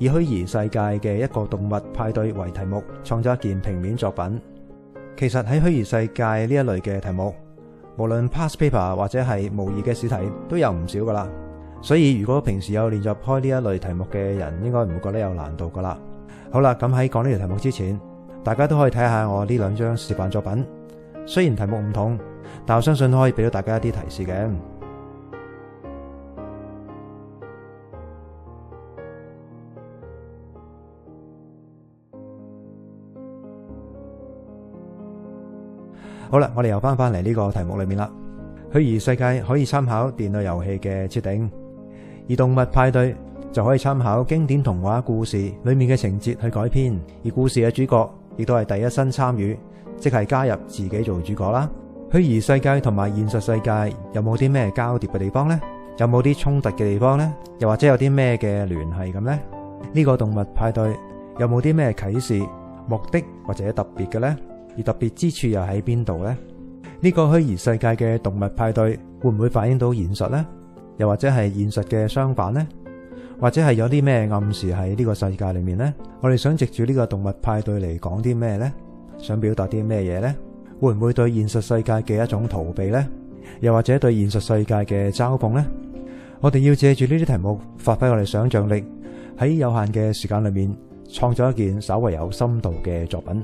以虛擬世界嘅一個動物派對為題目，創作一件平面作品。其實喺虛擬世界呢一類嘅題目，無論 past paper 或者係模擬嘅試題都有唔少噶啦。所以如果平時有練習開呢一類題目嘅人，應該唔會覺得有難度噶啦。好啦，咁喺講呢條題目之前，大家都可以睇下我呢兩張示範作品。雖然題目唔同，但我相信都可以俾到大家一啲提示嘅。好啦，我哋又翻嚟呢個題目裏面啦。虛擬世界可以參考電腦遊戲嘅設定，而動物派對就可以參考經典童話故事裏面嘅情節去改編，而故事嘅主角亦都係第一身參與，即係加入自己做主角啦。虛擬世界同埋現實世界有冇啲咩交疊嘅地方呢？有冇啲衝突嘅地方呢？又或者有啲咩嘅聯繫咁呢？呢個動物派對有冇啲咩啟示、目的或者特別嘅呢？而特別之處又喺邊度呢？呢個虛擬世界嘅動物派對會唔會反映到現實呢？又或者係現實嘅相反呢？或者係有啲咩暗示喺呢個世界裏面呢？我哋想藉住呢個動物派對嚟講啲咩呢？想表達啲咩嘢呢？會唔會對現實世界嘅一種逃避呢？又或者對現實世界嘅嘲諷呢？我哋要借住呢啲題目，發揮我哋想象力，喺有限嘅時間裏面創作一件稍為有深度嘅作品。